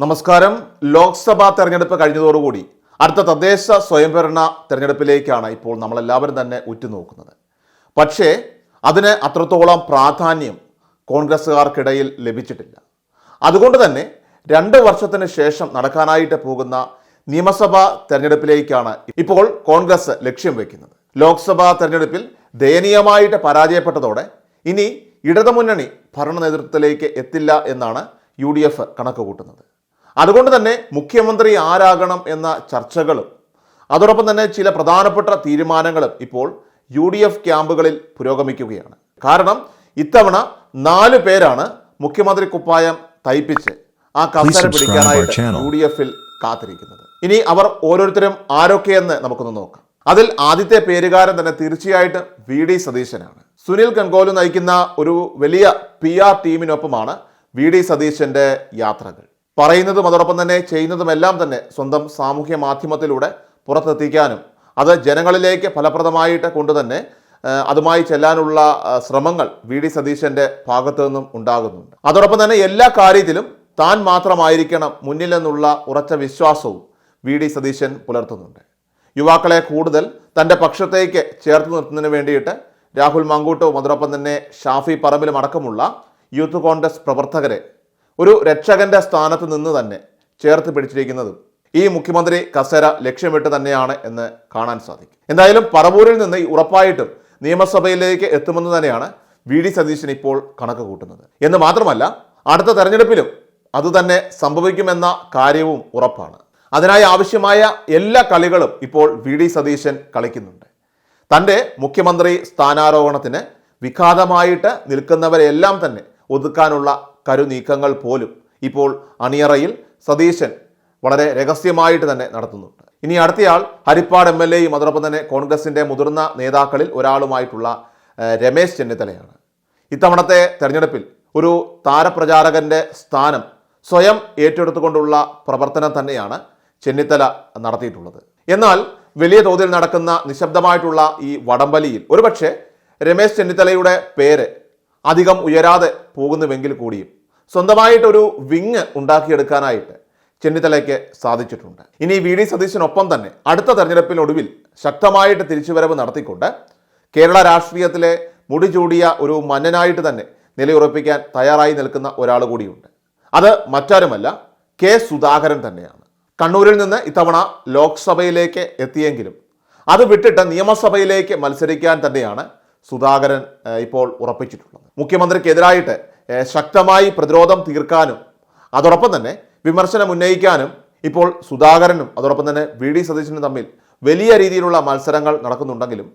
നമസ്കാരം. ലോക്സഭാ തെരഞ്ഞെടുപ്പ് കഴിഞ്ഞതോടുകൂടി അടുത്ത തദ്ദേശ സ്വയംഭരണ തെരഞ്ഞെടുപ്പിലേക്കാണ് ഇപ്പോൾ നമ്മളെല്ലാവരും തന്നെ ഉറ്റുനോക്കുന്നത്. പക്ഷേ അതിന് അത്രത്തോളം പ്രാധാന്യം കോൺഗ്രസ്സുകാർക്കിടയിൽ ലഭിച്ചിട്ടില്ല. അതുകൊണ്ട് തന്നെ 2 വർഷത്തിന് ശേഷം നടക്കാനായിട്ട് പോകുന്ന നിയമസഭാ തെരഞ്ഞെടുപ്പിലേക്കാണ് ഇപ്പോൾ കോൺഗ്രസ് ലക്ഷ്യം വയ്ക്കുന്നത്. ലോക്സഭാ തെരഞ്ഞെടുപ്പിൽ ദയനീയമായിട്ട് പരാജയപ്പെട്ടതോടെ ഇനി ഇടതുമുന്നണി ഭരണ നേതൃത്വത്തിലേക്ക് എത്തില്ല എന്നാണ് UDF കണക്ക് കൂട്ടുന്നത്. അതുകൊണ്ട് തന്നെ മുഖ്യമന്ത്രി ആരാകണം എന്ന ചർച്ചകളും അതോടൊപ്പം തന്നെ ചില പ്രധാനപ്പെട്ട തീരുമാനങ്ങളും ഇപ്പോൾ UDF ക്യാമ്പുകളിൽ പുരോഗമിക്കുകയാണ്. കാരണം ഇത്തവണ 4 പേരാണ് മുഖ്യമന്ത്രി കുപ്പായം തയ്പ്പിച്ച് ആ കസേര പിടിക്കാനായിട്ട് UDFൽ കാത്തിരിക്കുന്നത്. ഇനി അവർ ഓരോരുത്തരും ആരൊക്കെയെന്ന് നമുക്കൊന്ന് നോക്കാം. അതിൽ ആദ്യത്തെ പേരുകാരൻ തന്നെ തീർച്ചയായിട്ടും VD സതീശനാണ്. സുനിൽ ഗംഗോലു നയിക്കുന്ന ഒരു വലിയ PR ടീമിനൊപ്പമാണ് VD സതീശന്റെ യാത്രകൾ. പറയുന്നതും അതോടൊപ്പം തന്നെ ചെയ്യുന്നതുമെല്ലാം തന്നെ സ്വന്തം സാമൂഹ്യ മാധ്യമത്തിലൂടെ പുറത്തെത്തിക്കാനും അത് ജനങ്ങളിലേക്ക് ഫലപ്രദമായിട്ട് കൊണ്ടുതന്നെ അതുമായി ചെല്ലാനുള്ള ശ്രമങ്ങൾ VD സതീശന്റെ ഭാഗത്തു നിന്നും ഉണ്ടാകുന്നുണ്ട്. അതോടൊപ്പം തന്നെ എല്ലാ കാര്യത്തിലും താൻ മാത്രമായിരിക്കണം മുന്നിൽ നിന്നുള്ള ഉറച്ച വിശ്വാസവും VD സതീശൻ പുലർത്തുന്നുണ്ട്. യുവാക്കളെ കൂടുതൽ തൻ്റെ പക്ഷത്തേക്ക് ചേർത്ത് നിർത്തുന്നതിന് വേണ്ടിയിട്ട് രാഹുൽ മങ്കൂട്ടും അതോടൊപ്പം തന്നെ ഷാഫി പറമ്പിലും അടക്കമുള്ള യൂത്ത് കോൺഗ്രസ് പ്രവർത്തകരെ ഒരു രക്ഷകന്റെ സ്ഥാനത്ത് നിന്ന് തന്നെ ചേർത്ത് പിടിച്ചിരിക്കുന്നതും ഈ മുഖ്യമന്ത്രി കസേര ലക്ഷ്യമിട്ട് തന്നെയാണ് എന്ന് കാണാൻ സാധിക്കും. എന്തായാലും പറവൂരിൽ നിന്ന് ഉറപ്പായിട്ടും നിയമസഭയിലേക്ക് എത്തുമെന്ന് തന്നെയാണ് VD സതീശൻ ഇപ്പോൾ കണക്ക് കൂട്ടുന്നത്. എന്ന് മാത്രമല്ല അടുത്ത തെരഞ്ഞെടുപ്പിലും അതുതന്നെ സംഭവിക്കുമെന്ന കാര്യവും ഉറപ്പാണ്. അതിനായി ആവശ്യമായ എല്ലാ കളികളും ഇപ്പോൾ VD സതീശൻ കളിക്കുന്നുണ്ട്. തൻ്റെ മുഖ്യമന്ത്രി സ്ഥാനാരോഹണത്തിന് വിഘാതമായിട്ട് നിൽക്കുന്നവരെല്ലാം തന്നെ ഒതുക്കാനുള്ള കരുനീക്കങ്ങൾ പോലും ഇപ്പോൾ അണിയറയിൽ സതീശൻ വളരെ രഹസ്യമായിട്ട് തന്നെ നടത്തുന്നുണ്ട്. ഇനി അടുത്തയാൾ ഹരിപ്പാട് MLAയും അതോടൊപ്പം തന്നെ കോൺഗ്രസിൻ്റെ മുതിർന്ന നേതാക്കളിൽ ഒരാളുമായിട്ടുള്ള രമേശ് ചെന്നിത്തലയാണ്. ഇത്തവണത്തെ തെരഞ്ഞെടുപ്പിൽ ഒരു താരപ്രചാരകന്റെ സ്ഥാനം സ്വയം ഏറ്റെടുത്തുകൊണ്ടുള്ള പ്രവർത്തനം തന്നെയാണ് ചെന്നിത്തല നടത്തിയിട്ടുള്ളത്. എന്നാൽ വലിയ തോതിൽ നടക്കുന്ന നിശബ്ദമായിട്ടുള്ള ഈ വടംവലിയിൽ ഒരുപക്ഷെ രമേശ് ചെന്നിത്തലയുടെ പേര് അധികം ഉയരാതെ പോകുന്നുവെങ്കിൽ കൂടിയും സ്വന്തമായിട്ടൊരു വിങ് ഉണ്ടാക്കിയെടുക്കാനായിട്ട് ചെന്നിത്തലയ്ക്ക് സാധിച്ചിട്ടുണ്ട്. ഇനി VD സതീശനൊപ്പം തന്നെ അടുത്ത തെരഞ്ഞെടുപ്പിനൊടുവിൽ ശക്തമായിട്ട് തിരിച്ചുവരവ് നടത്തിക്കൊണ്ട് കേരള രാഷ്ട്രീയത്തിലെ മുടി ചൂടിയ ഒരു മന്നനായിട്ട് തന്നെ നിലയുറപ്പിക്കാൻ തയ്യാറായി നിൽക്കുന്ന ഒരാൾ കൂടിയുണ്ട്. അത് മറ്റാരുമല്ല K സുധാകരൻ തന്നെയാണ്. കണ്ണൂരിൽ നിന്ന് ഇത്തവണ ലോക്സഭയിലേക്ക് എത്തിയെങ്കിലും അത് വിട്ടിട്ട് നിയമസഭയിലേക്ക് മത്സരിക്കാൻ തന്നെയാണ് സുധാകരൻ ഇപ്പോൾ ഉറപ്പിച്ചിട്ടുള്ളത്. മുഖ്യമന്ത്രിക്കെതിരായിട്ട് ശക്തമായി പ്രതിരോധം തീർക്കാനും അതോടൊപ്പം തന്നെ വിമർശനം ഉന്നയിക്കാനും ഇപ്പോൾ സുധാകരനും അതോടൊപ്പം തന്നെ VD സതീശനും തമ്മിൽ വലിയ രീതിയിലുള്ള മത്സരങ്ങൾ നടക്കുന്നുണ്ടെങ്കിലും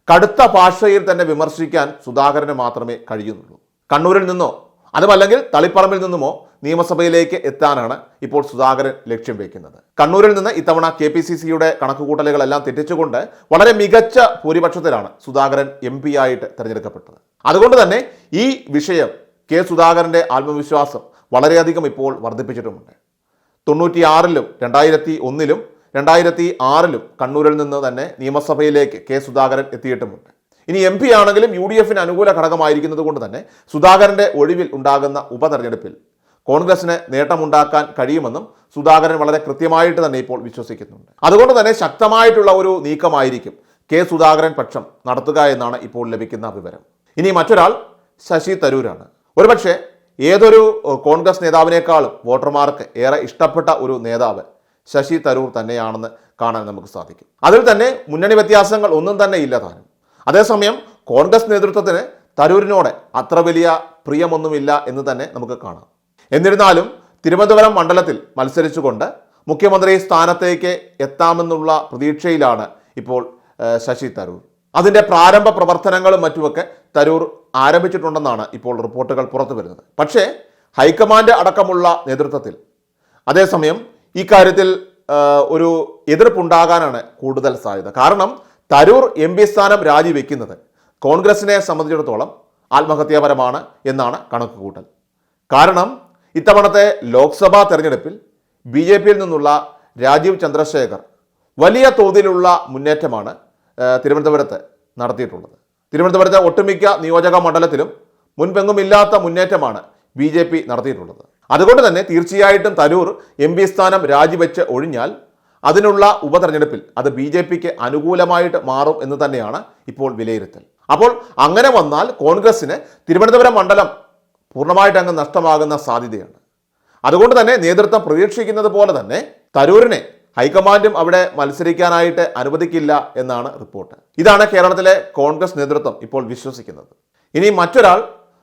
കടുത്ത ഭാഷയിൽ തന്നെ വിമർശിക്കാൻ സുധാകരന് മാത്രമേ കഴിയുന്നുള്ളൂ. കണ്ണൂരിൽ നിന്നോ അതുമല്ലെങ്കിൽ തളിപ്പറമ്പിൽ നിന്നുമോ നിയമസഭയിലേക്ക് എത്താനാണ് ഇപ്പോൾ സുധാകരൻ ലക്ഷ്യം വയ്ക്കുന്നത്. കണ്ണൂരിൽ നിന്ന് ഇത്തവണ KPCCയുടെ കണക്കുകൂട്ടലുകളെല്ലാം തെറ്റിച്ചുകൊണ്ട് വളരെ മികച്ച ഭൂരിപക്ഷത്തിലാണ് സുധാകരൻ MP ആയിട്ട് തിരഞ്ഞെടുക്കപ്പെട്ടത്. അതുകൊണ്ട് തന്നെ ഈ വിഷയം K സുധാകരൻ്റെ ആത്മവിശ്വാസം വളരെയധികം ഇപ്പോൾ വർദ്ധിപ്പിച്ചിട്ടുമുണ്ട്. 96-ലും 2001-ലും 2006-ലും കണ്ണൂരിൽ നിന്ന് തന്നെ നിയമസഭയിലേക്ക് K സുധാകരൻ എത്തിയിട്ടുമുണ്ട്. ഇനി MP ആണെങ്കിലും UDFന് അനുകൂല ഘടകമായിരിക്കുന്നത് കൊണ്ട് തന്നെ സുധാകരൻ്റെ ഒഴിവിൽ ഉണ്ടാകുന്ന ഉപതെരഞ്ഞെടുപ്പിൽ കോൺഗ്രസിന് നേട്ടമുണ്ടാക്കാൻ കഴിയുമെന്നും സുധാകരൻ വളരെ കൃത്യമായിട്ട് തന്നെ ഇപ്പോൾ വിശ്വസിക്കുന്നുണ്ട്. അതുകൊണ്ട് തന്നെ ശക്തമായിട്ടുള്ള ഒരു നീക്കമായിരിക്കും K സുധാകരൻ പക്ഷം നടത്തുക എന്നാണ് ഇപ്പോൾ ലഭിക്കുന്ന വിവരം. ഇനി മറ്റൊരാൾ ശശി തരൂരാണ്. ഒരുപക്ഷെ ഏതൊരു കോൺഗ്രസ് നേതാവിനേക്കാളും വോട്ടർമാർക്ക് ഏറെ ഇഷ്ടപ്പെട്ട ഒരു നേതാവ് ശശി തരൂർ തന്നെയാണെന്ന് കാണാൻ നമുക്ക് സാധിക്കും. അതിൽ തന്നെ മുന്നണി വ്യത്യാസങ്ങൾ ഒന്നും തന്നെ ഇല്ല താനും. അതേസമയം കോൺഗ്രസ് നേതൃത്വത്തിന് തരൂരിനോട് അത്ര വലിയ പ്രിയമൊന്നുമില്ല എന്ന് തന്നെ നമുക്ക് കാണാം. എന്നിരുന്നാലും തിരുവനന്തപുരം മണ്ഡലത്തിൽ മത്സരിച്ചുകൊണ്ട് മുഖ്യമന്ത്രി സ്ഥാനത്തേക്ക് എത്താമെന്നുള്ള പ്രതീക്ഷയിലാണ് ഇപ്പോൾ ശശി തരൂർ. അതിൻ്റെ പ്രാരംഭ പ്രവർത്തനങ്ങളും മറ്റുമൊക്കെ തരൂർ ആരംഭിച്ചിട്ടുണ്ടെന്നാണ് ഇപ്പോൾ റിപ്പോർട്ടുകൾ പുറത്തു വരുന്നത്. പക്ഷേ ഹൈക്കമാൻഡ് അടക്കമുള്ള നേതൃത്വത്തിൽ അതേസമയം ഈ കാര്യത്തിൽ ഒരു എതിർപ്പുണ്ടാകാനാണ് കൂടുതൽ സാധ്യത. കാരണം തരൂർ MP സ്ഥാനം രാജിവെക്കുന്നത് കോൺഗ്രസിനെ സംബന്ധിച്ചിടത്തോളം ആത്മഹത്യാപരമാണ് എന്നാണ് കണക്കുകൂട്ടൽ. കാരണം ഇത്തവണത്തെ ലോക്സഭാ തെരഞ്ഞെടുപ്പിൽ BJPയിൽ നിന്നുള്ള രാജീവ് ചന്ദ്രശേഖർ വലിയ തോതിലുള്ള മുന്നേറ്റമാണ് തിരുവനന്തപുരത്ത് നടത്തിയിട്ടുള്ളത്. തിരുവനന്തപുരത്തെ ഒട്ടുമിക്ക നിയോജക മണ്ഡലത്തിലും മുൻപെങ്ങുമില്ലാത്ത മുന്നേറ്റമാണ് BJP നടത്തിയിട്ടുള്ളത്. അതുകൊണ്ട് തന്നെ തീർച്ചയായിട്ടും തരൂർ MP സ്ഥാനം രാജിവെച്ച് ഒഴിഞ്ഞാൽ അതിനുള്ള ഉപതെരഞ്ഞെടുപ്പിൽ അത് BJPക്ക് അനുകൂലമായിട്ട് മാറും എന്ന് തന്നെയാണ് ഇപ്പോൾ വിലയിരുത്തൽ. അപ്പോൾ അങ്ങനെ വന്നാൽ കോൺഗ്രസിന് തിരുവനന്തപുരം മണ്ഡലം പൂർണ്ണമായിട്ട് അങ്ങ് നഷ്ടമാകുന്ന സാധ്യതയാണ്. അതുകൊണ്ട് തന്നെ നേതൃത്വം പ്രതീക്ഷിക്കുന്നത് പോലെ തന്നെ തരൂരിനെ ഹൈക്കമാൻഡും അവിടെ മത്സരിക്കാനായിട്ട് അനുവദിക്കില്ല എന്നാണ് റിപ്പോർട്ട്. ഇതാണ് കേരളത്തിലെ കോൺഗ്രസ് നേതൃത്വം ഇപ്പോൾ വിശ്വസിക്കുന്നത്. ഇനി മറ്റൊരാൾ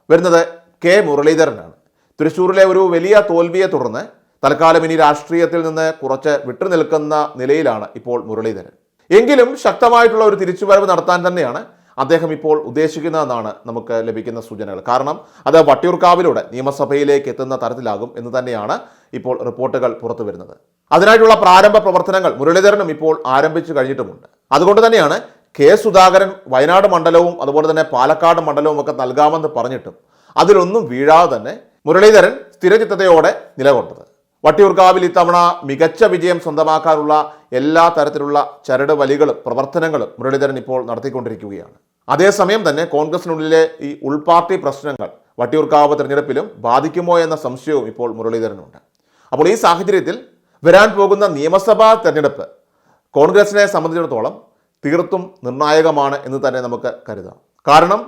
വരുന്നത് K. മുരളീധരനാണ്. തൃശ്ശൂരിലെ ഒരു വലിയ തോൽവിയെ തുടർന്ന് തൽക്കാലം ഇനി രാഷ്ട്രീയത്തിൽ നിന്ന് കുറച്ച് വിട്ടുനിൽക്കുന്ന നിലയിലാണ് ഇപ്പോൾ മുരളീധരൻ. എങ്കിലും ശക്തമായിട്ടുള്ള ഒരു തിരിച്ചുവരവ് നടത്താൻ തന്നെയാണ് അദ്ദേഹം ഇപ്പോൾ ഉദ്ദേശിക്കുന്നതെന്നാണ് നമുക്ക് ലഭിക്കുന്ന സൂചനകൾ. കാരണം അത് വട്ടിയൂർക്കാവിലൂടെ നിയമസഭയിലേക്ക് എത്തുന്ന തരത്തിലാകും എന്ന് തന്നെയാണ് ഇപ്പോൾ റിപ്പോർട്ടുകൾ പുറത്തു വരുന്നത്. അതിനായിട്ടുള്ള പ്രാരംഭ പ്രവർത്തനങ്ങൾ മുരളീധരനും ഇപ്പോൾ ആരംഭിച്ചു കഴിഞ്ഞിട്ടുമുണ്ട്. അതുകൊണ്ട് തന്നെയാണ് K. സുധാകരൻ വയനാട് മണ്ഡലവും അതുപോലെ തന്നെ പാലക്കാട് മണ്ഡലവും ഒക്കെ നൽകാമെന്ന് പറഞ്ഞിട്ടും അതിലൊന്നും വീഴാതെ തന്നെ മുരളീധരൻ സ്ഥിരചിത്തതയോടെ നിലകൊണ്ടത്. വട്ടിയൂർക്കാവിൽ ഇത്തവണ മികച്ച വിജയം സ്വന്തമാക്കാനുള്ള എല്ലാ തരത്തിലുള്ള ചരട് വലികളും പ്രവർത്തനങ്ങളും മുരളീധരൻ ഇപ്പോൾ നടത്തിക്കൊണ്ടിരിക്കുകയാണ്. അതേസമയം തന്നെ കോൺഗ്രസിനുള്ളിലെ ഈ ഉൾപാർട്ടി പ്രശ്നങ്ങൾ വട്ടിയൂർക്കാവ് തെരഞ്ഞെടുപ്പിലും ബാധിക്കുമോ എന്ന സംശയവും ഇപ്പോൾ മുരളീധരനുണ്ട്. അപ്പോൾ ഈ സാഹചര്യത്തിൽ വരാൻ പോകുന്ന നിയമസഭാ തെരഞ്ഞെടുപ്പ് കോൺഗ്രസിനെ സംബന്ധിച്ചിടത്തോളം തീർത്തും നിർണായകമാണ് എന്ന് തന്നെ നമുക്ക് കരുതാം. കാരണം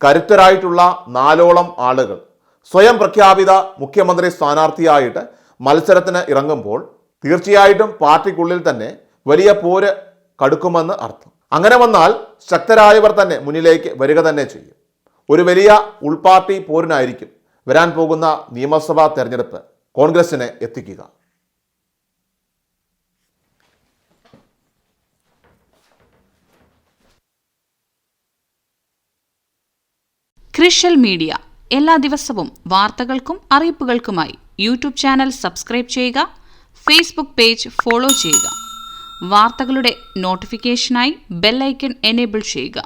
കരുത്തരായിട്ടുള്ള 4ഓളം ആളുകൾ സ്വയം പ്രഖ്യാപിത മുഖ്യമന്ത്രി സ്ഥാനാർത്ഥിയായിട്ട് മത്സരത്തിന് ഇറങ്ങുമ്പോൾ തീർച്ചയായിട്ടും പാർട്ടിക്കുള്ളിൽ തന്നെ വലിയ പോര് കടുക്കുമെന്ന് അർത്ഥം. അങ്ങനെ വന്നാൽ ശക്തരായവർ തന്നെ മുന്നിലേക്ക് വരിക തന്നെ ചെയ്യും. ഒരു വലിയ ഉൾപാർട്ടി പോരിനായിരിക്കും വരാൻ പോകുന്ന നിയമസഭാ തെരഞ്ഞെടുപ്പ് കോൺഗ്രസിനെ എത്തിക്കുക. ക്രിഷ്യൽ മീഡിയ എല്ലാ ദിവസവും വാർത്തകൾക്കും അറിയിപ്പുകൾക്കുമായി യൂട്യൂബ് ചാനൽ സബ്സ്ക്രൈബ് ചെയ്യുക, ഫേസ്ബുക്ക് പേജ് ഫോളോ ചെയ്യുക. വാർത്തകളുടെ നോട്ടിഫിക്കേഷനായി ബെൽ ഐക്കൺ എനേബിൾ ചെയ്യുക.